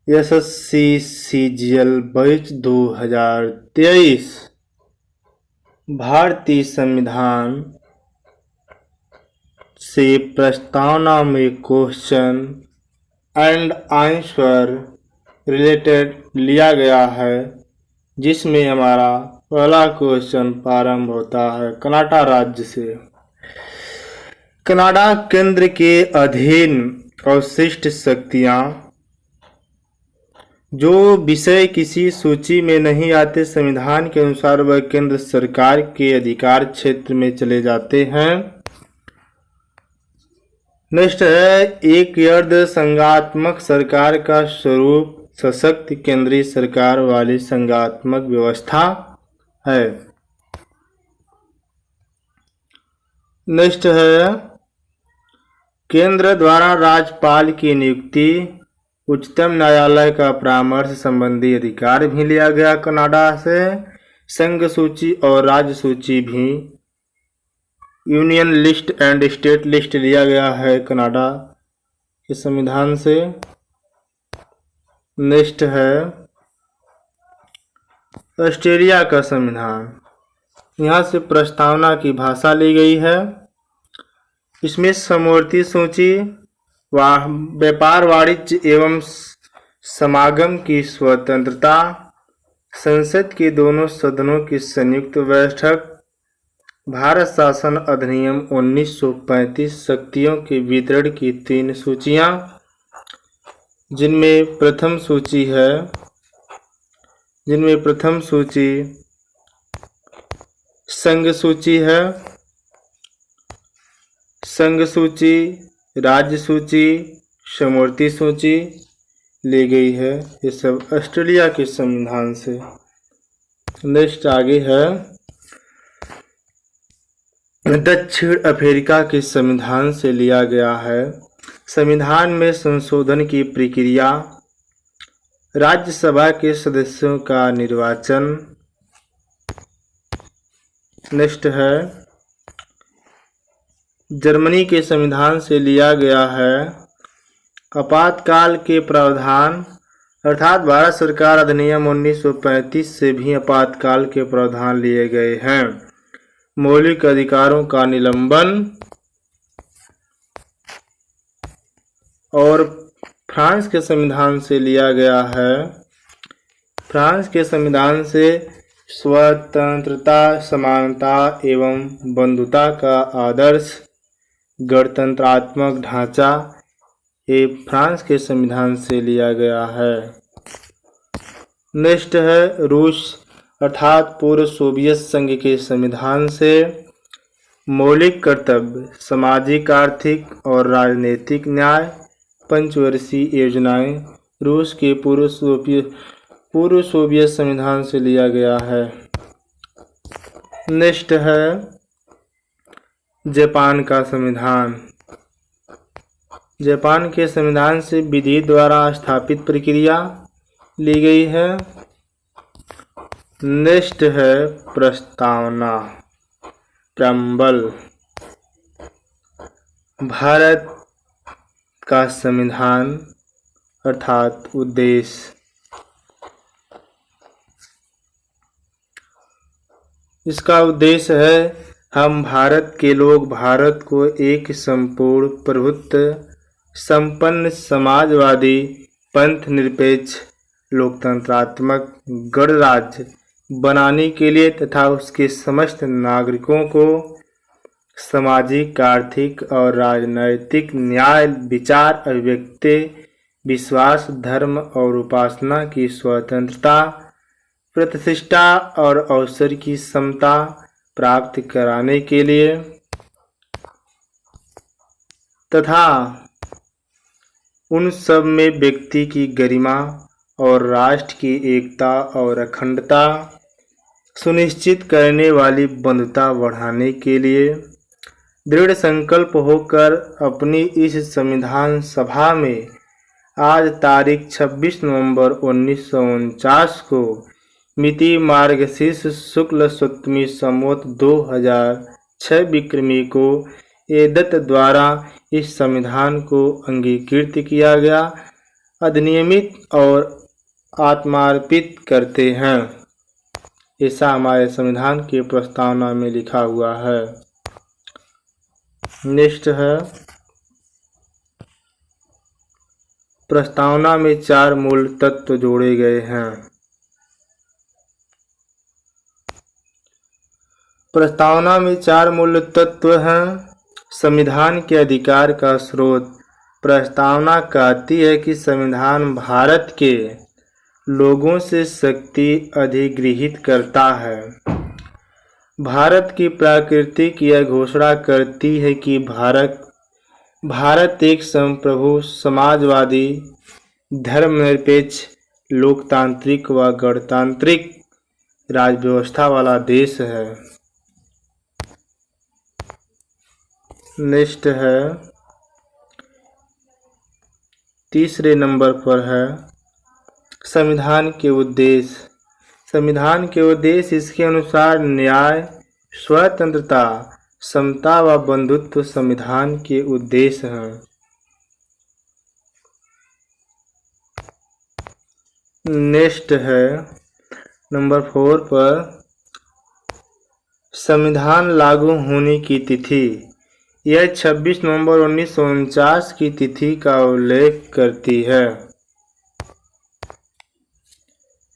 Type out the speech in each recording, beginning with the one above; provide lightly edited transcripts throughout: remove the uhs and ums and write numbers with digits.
SSC CGL batch 2023 भारतीय संविधान से प्रस्तावना में क्वेश्चन एंड आंसर रिलेटेड लिया गया है, जिसमें हमारा पहला क्वेश्चन प्रारंभ होता है कनाडा राज्य से। कनाडा केंद्र के अधीन अवशिष्ट शक्तियां जो विषय किसी सूची में नहीं आते, संविधान के अनुसार वह केंद्र सरकार के अधिकार क्षेत्र में चले जाते हैं। नेक्स्ट है, एक अर्ध संघात्मक सरकार का स्वरूप सशक्त केंद्रीय सरकार वाली संघात्मक व्यवस्था है। नेक्स्ट है, केंद्र द्वारा राज्यपाल की नियुक्ति, उच्चतम न्यायालय का परामर्श संबंधी अधिकार भी लिया गया कनाडा से। संघ सूची और राज्य सूची भी, union list and state list लिया गया है कनाडा के संविधान से। नेक्स्ट है ऑस्ट्रेलिया का संविधान। यहाँ से प्रस्तावना की भाषा ली गई है। इसमें समवर्ती सूची, व्यापार, वाणिज्य एवं समागम की स्वतंत्रता, संसद के दोनों सदनों की संयुक्त बैठक, भारत शासन अधिनियम 1935, शक्तियों के वितरण की 3 सूचियां, जिनमें प्रथम सूची संघ सूची है, संघ सूची, राज्य सूची, समवर्ती सूची ली गई है। ये सब ऑस्ट्रेलिया के संविधान से। नेक्स्ट आगे है दक्षिण अफ्रीका के संविधान से लिया गया है। संविधान में संशोधन की प्रक्रिया, राज्यसभा के सदस्यों का निर्वाचन। नेक्स्ट है, जर्मनी के संविधान से लिया गया है आपातकाल के प्रावधान, अर्थात भारत सरकार अधिनियम 1935 से भी आपातकाल के प्रावधान लिए गए हैं। मौलिक अधिकारों का निलंबन। और फ्रांस के संविधान से लिया गया है, फ्रांस के संविधान से स्वतंत्रता, समानता एवं बंधुता का आदर्श, गणतंत्रात्मक ढांचा, ये फ्रांस के संविधान से लिया गया है। नेक्स्ट है रूस अर्थात पूर्व सोवियत संघ के संविधान से मौलिक कर्तव्य, सामाजिक, आर्थिक और राजनीतिक न्याय, पंचवर्षीय योजनाएं, रूस के पूर्व सोवियत संविधान से लिया गया है। नेक्स्ट है जापान का संविधान। जापान के संविधान से विधि द्वारा स्थापित प्रक्रिया ली गई है। नेक्स्ट है प्रस्तावना, प्रेम्बल। भारत का संविधान अर्थात उद्देश्य। इसका उद्देश्य है, हम भारत के लोग भारत को एक संपूर्ण प्रभुत्व संपन्न समाजवादी पंथ निरपेक्ष लोकतंत्रात्मक गणराज्य बनाने के लिए तथा उसके समस्त नागरिकों को सामाजिक, आर्थिक और राजनैतिक न्याय, विचार, अभिव्यक्ति, विश्वास, धर्म और उपासना की स्वतंत्रता, प्रतिष्ठा और अवसर की समता प्राप्त कराने के लिए तथा उन सब में व्यक्ति की गरिमा और राष्ट्र की एकता और अखंडता सुनिश्चित करने वाली बंधुता बढ़ाने के लिए दृढ़ संकल्प होकर अपनी इस संविधान सभा में आज तारीख 26 नवंबर 1949 को मिति मार्गशीर्ष शुक्ल सप्तमी संवत 2006 विक्रमी को एदत द्वारा इस संविधान को अंगीकृत किया गया अधिनियमित और आत्मार्पित करते हैं। ऐसा हमारे संविधान की प्रस्तावना में लिखा हुआ है। नेक्स्ट है, प्रस्तावना में 4 मूल तत्व जोड़े गए हैं। प्रस्तावना में 4 मूल तत्व हैं। संविधान के अधिकार का स्रोत। प्रस्तावना कहती है कि संविधान भारत के लोगों से शक्ति अधिगृहित करता है। भारत की प्रकृति की यह घोषणा करती है कि भारत एक संप्रभु, समाजवादी, धर्मनिरपेक्ष, लोकतांत्रिक व गणतांत्रिक राज व्यवस्था वाला देश है। नेक्स्ट है, तीसरे नंबर पर है संविधान के उद्देश्य। संविधान के उद्देश्य इसके अनुसार न्याय, स्वतंत्रता, समता व बंधुत्व संविधान के उद्देश्य हैं। नेक्स्ट है नंबर 4 पर संविधान लागू होने की तिथि। यह 26 नवंबर 1949 की तिथि का उल्लेख करती है।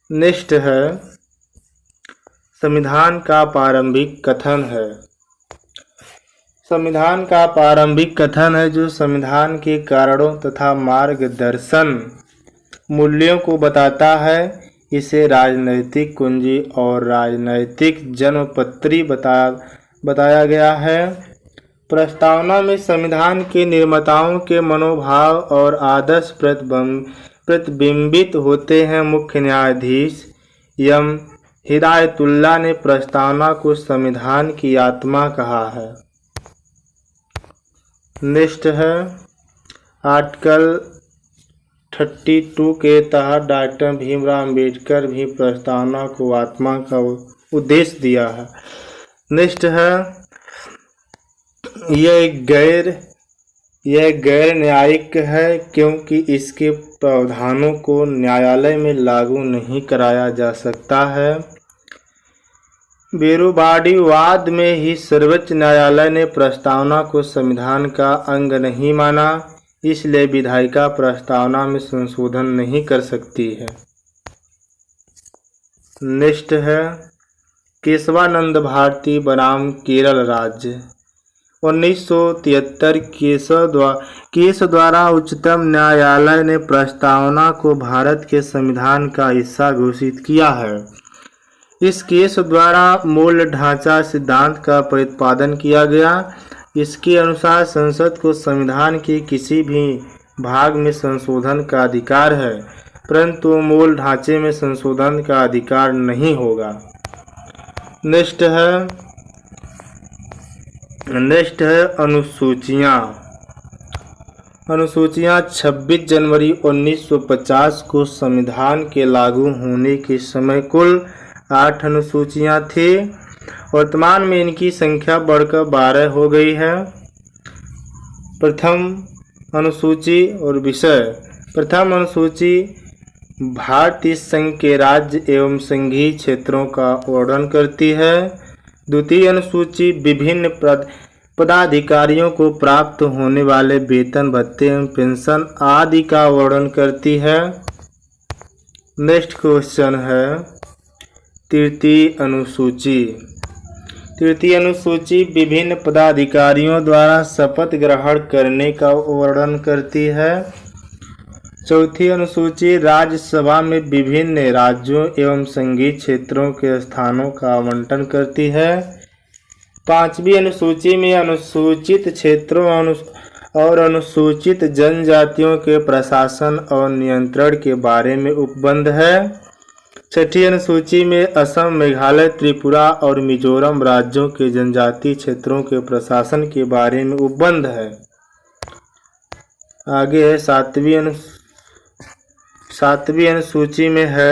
नेक्स्ट है, संविधान का प्रारंभिक कथन है। संविधान का प्रारंभिक कथन है जो संविधान के कारणों तथा मार्गदर्शन मूल्यों को बताता है। इसे राजनैतिक कुंजी और राजनैतिक जन्मपत्री बताया गया है। प्रस्तावना में संविधान के निर्माताओं के मनोभाव और आदर्श प्रतिबिंबित होते हैं। मुख्य न्यायाधीश एम हिदायतुल्लाह ने प्रस्तावना को संविधान की आत्मा कहा है। नेक्स्ट है, आर्टिकल 32 के तहत डॉक्टर भीमराव अंबेडकर भी प्रस्तावना को आत्मा का उद्देश्य दिया है। नेक्स्ट है, यह गैर न्यायिक है क्योंकि इसके प्रावधानों को न्यायालय में लागू नहीं कराया जा सकता है। बेरोबाड़ीवाद में ही सर्वोच्च न्यायालय ने प्रस्तावना को संविधान का अंग नहीं माना, इसलिए विधायिका प्रस्तावना में संशोधन नहीं कर सकती है। नेक्स्ट है, केशवानंद भारती बनाम केरल राज्य। 1973 केस द्वारा उच्चतम न्यायालय ने प्रस्तावना को भारत के संविधान का हिस्सा घोषित किया है। इस केस द्वारा मूल ढांचा सिद्धांत का प्रतिपादन किया गया। इसके अनुसार संसद को संविधान के किसी भी भाग में संशोधन का अधिकार है, परंतु मूल ढांचे में संशोधन का अधिकार नहीं होगा। नेक्स्ट है अनुसूचियाँ। अनुसूचियाँ 26 जनवरी 1950 को संविधान के लागू होने के समय कुल 8 अनुसूचियाँ थी। वर्तमान में इनकी संख्या बढ़कर 12 हो गई है। प्रथम अनुसूची और विषय। प्रथम अनुसूची भारतीय संघ के राज्य एवं संघीय क्षेत्रों का वर्णन करती है। द्वितीय अनुसूची विभिन्न पदाधिकारियों को प्राप्त होने वाले वेतन, भत्ते एवं पेंशन आदि का वर्णन करती है। नेक्स्ट क्वेश्चन है तृतीय अनुसूची। तृतीय अनुसूची विभिन्न पदाधिकारियों द्वारा शपथ ग्रहण करने का वर्णन करती है। चौथी अनुसूची राज्यसभा में विभिन्न राज्यों एवं संघीय क्षेत्रों के स्थानों का आवंटन करती है। पांचवी अनुसूची में अनुसूचित क्षेत्रों और अनुसूचित जनजातियों के प्रशासन और नियंत्रण के बारे में उपबंध है। छठी अनुसूची में असम, मेघालय, त्रिपुरा और मिजोरम राज्यों के जनजातीय क्षेत्रों के प्रशासन के बारे में उपबंध है। आगे है सातवीं अनुसूची में है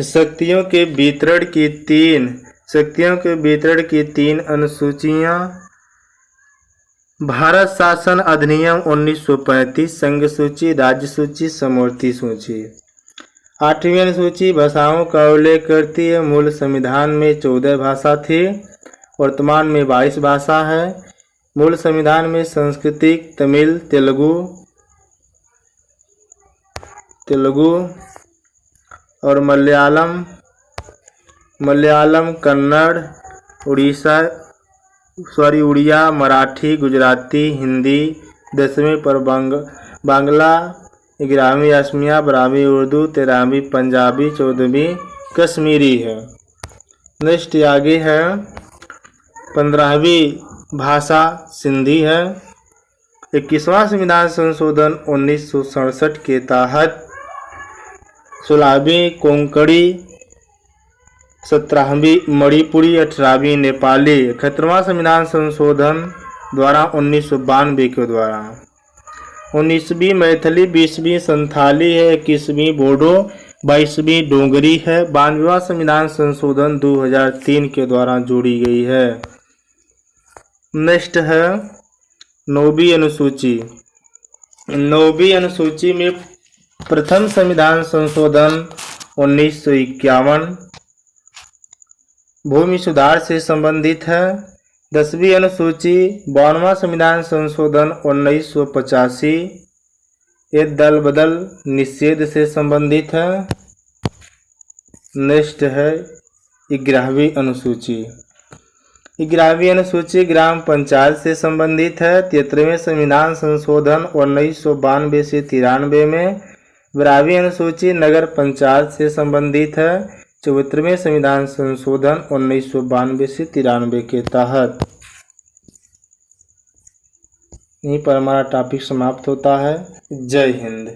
शक्तियों के वितरण की तीन अनुसूचियां। भारत शासन अधिनियम 1935, संघ सूची, राज्य सूची, समवर्ती सूची। 8वीं अनुसूची भाषाओं का उल्लेख करती है। मूल संविधान में 14 भाषा थी, वर्तमान में 22 भाषा है। मूल संविधान में संस्कृत, तमिल, तेलुगु और मलयालम, कन्नड़, उड़िया, मराठी, गुजराती, हिंदी 10वीं पर बांग्ला 11वीं असमिया, 12वीं उर्दू, 13वीं पंजाबी, 14वीं कश्मीरी है। नेक्स्ट आगे है 15वीं भाषा सिंधी है। 21वां संविधान संशोधन 1967 के तहत 16वीं कोंकणी, 17वीं मणिपुरी, 18वीं नेपाली। 71वां संविधान संशोधन द्वारा 1992 के द्वारा 19वीं मैथिली, 20वीं संथाली है, 21वीं बोडो, 22वीं डोगरी है। 92वां संविधान संशोधन 2003 के द्वारा जोड़ी गई है। नेक्स्ट है 9वीं अनुसूची। 9वीं अनुसूची में प्रथम संविधान संशोधन 1951 भूमि सुधार से संबंधित है। 10वीं अनुसूची 52वां संविधान संशोधन 1985 ये दल बदल निषेध से संबंधित है। नेक्स्ट है 11वीं अनुसूची। 11वीं अनुसूची ग्राम पंचायत से संबंधित है। 73वें संविधान संशोधन 1992 से 93 में। 12वीं अनुसूची नगर पंचायत से संबंधित है। 74वें संविधान संशोधन 1992 से 93 के तहत। यहीं पर हमारा टॉपिक समाप्त होता है। जय हिंद।